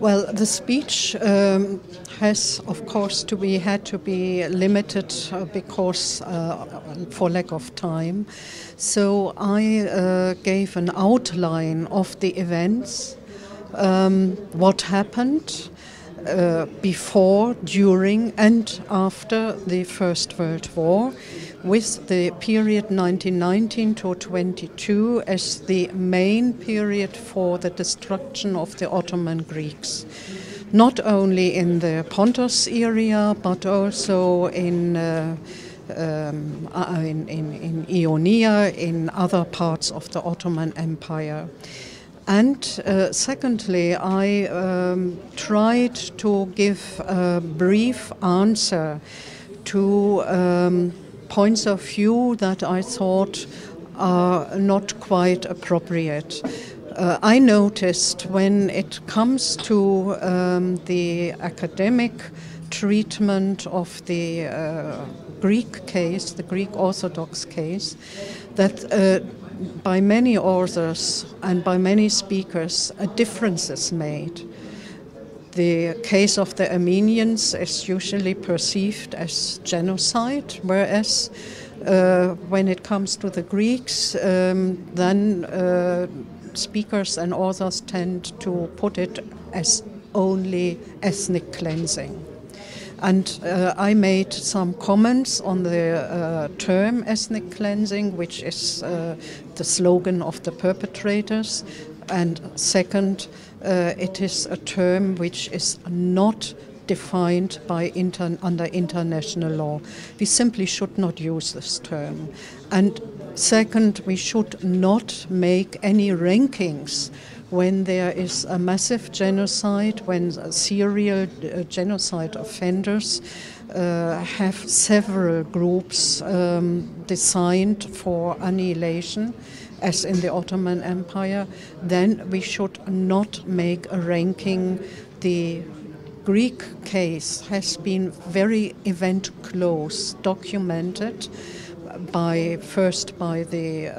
Well, the speech has, of course, had to be limited because for lack of time. So I gave an outline of the events, what happened before, during, and after the First World War, with the period 1919 to 22 as the main period for the destruction of the Ottoman Greeks, not only in the Pontus area but also in Ionia, in other parts of the Ottoman Empire. And secondly, I tried to give a brief answer to points of view that I thought are not quite appropriate. I noticed when it comes to the academic treatment of the Greek case, the Greek Orthodox case, that by many authors and by many speakers a difference is made. The case of the Armenians is usually perceived as genocide, whereas when it comes to the Greeks, then speakers and authors tend to put it as only ethnic cleansing. And I made some comments on the term ethnic cleansing, which is the slogan of the perpetrators. And second, it is a term which is not defined by under international law. We simply should not use this term. And second, we should not make any rankings when there is a massive genocide, when serial genocide offenders have several groups designed for annihilation, as in the Ottoman Empire, then we should not make a ranking. The Greek case has been very event close, documented first by the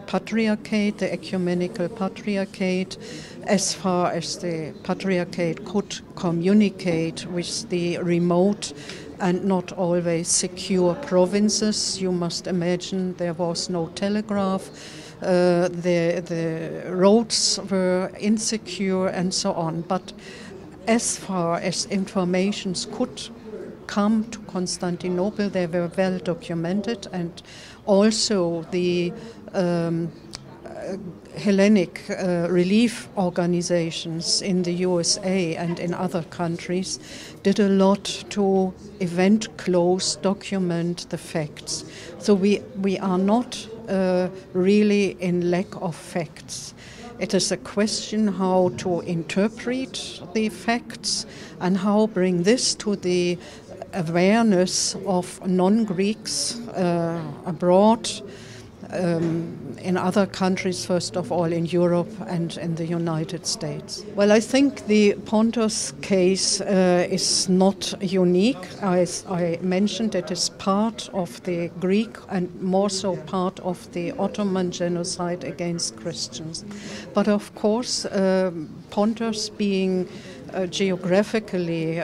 Patriarchate, the Ecumenical Patriarchate, as far as the Patriarchate could communicate with the remote and not always secure provinces. You must imagine there was no telegraph. The roads were insecure and so on. But as far as informations could come to Constantinople, they were well documented, and also the Hellenic relief organizations in the USA and in other countries did a lot to event close document the facts. So we are not really in lack of facts. It is a question how to interpret the facts and how bring this to the awareness of non-Greeks abroad, in other countries, first of all in Europe and in the United States. Well, I think the Pontus case is not unique. As I mentioned, it is part of the Greek and more so part of the Ottoman genocide against Christians. But of course, Pontus being geographically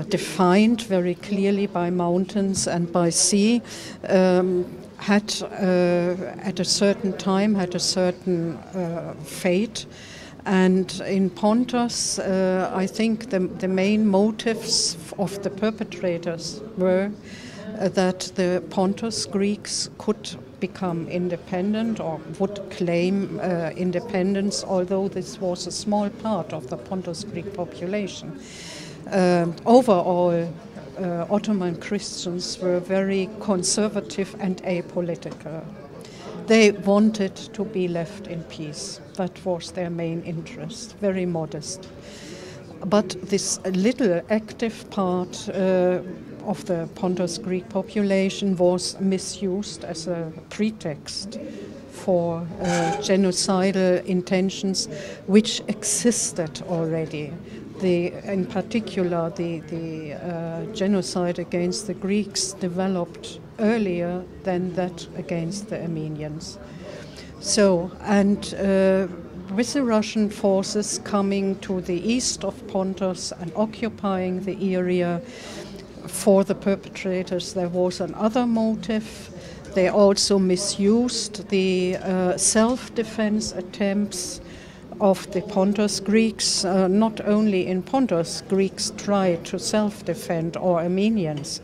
defined very clearly by mountains and by sea, had at a certain time had a certain fate. And in Pontus, I think the main motives of the perpetrators were that the Pontus Greeks could become independent or would claim independence, although this was a small part of the Pontus Greek population. Overall, Ottoman Christians were very conservative and apolitical. They wanted to be left in peace. That was their main interest, very modest. But this little active part of the Pontus Greek population was misused as a pretext for genocidal intentions which existed already. In particular, the genocide against the Greeks developed earlier than that against the Armenians. So, and with the Russian forces coming to the east of Pontus and occupying the area, for the perpetrators there was another motive. They also misused the self-defense attempts of the Pontus Greeks. Not only in Pontus, Greeks tried to self-defend, or Armenians,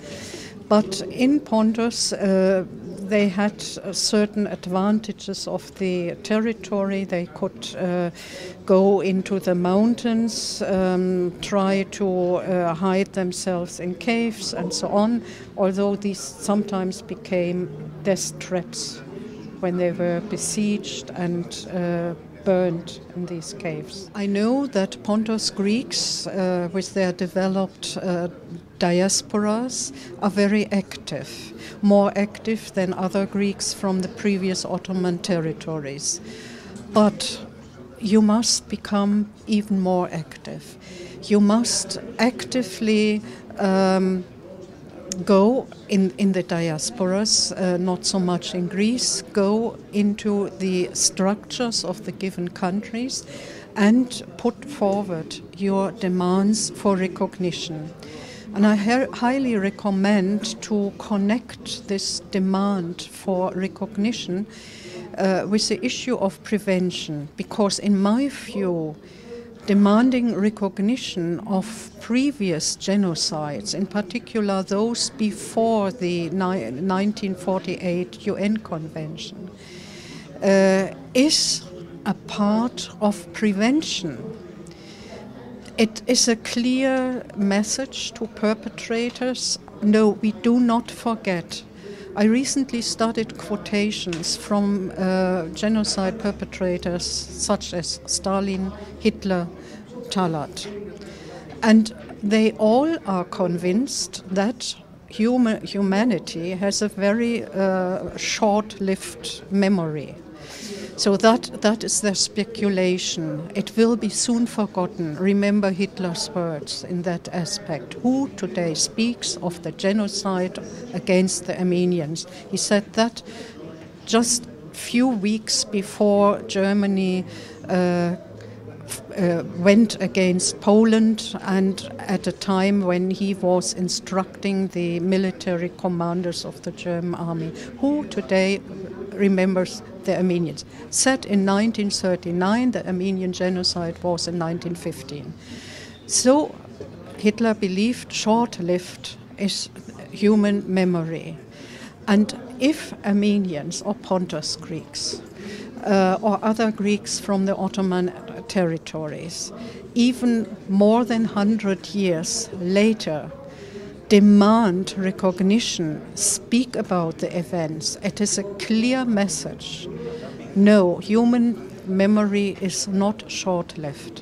but in Pontus they had certain advantages of the territory. They could go into the mountains, try to hide themselves in caves and so on, although these sometimes became death traps when they were besieged and burned in these caves. I know that Pontus Greeks, with their developed diasporas, are very active, more active than other Greeks from the previous Ottoman territories. But you must become even more active. You must actively go in the diasporas, not so much in Greece, go into the structures of the given countries and put forward your demands for recognition. And I highly recommend to connect this demand for recognition with the issue of prevention, because in my view, demanding recognition of previous genocides, in particular those before the 1948 UN Convention, is a part of prevention. It is a clear message to perpetrators: no, we do not forget. I recently studied quotations from genocide perpetrators such as Stalin, Hitler, Talat. And they all are convinced that humanity has a very short-lived memory. So that is their speculation. It will be soon forgotten. Remember Hitler's words in that aspect. Who today speaks of the genocide against the Armenians? He said that just few weeks before Germany went against Poland, and at a time when he was instructing the military commanders of the German army. Who today remembers the Armenians? Said in 1939, the Armenian genocide was in 1915. So Hitler believed short-lived is human memory. And if Armenians or Pontus Greeks or other Greeks from the Ottoman territories, even more than 100 years later, demand recognition, speak about the events, it is a clear message. No, human memory is not short-lived.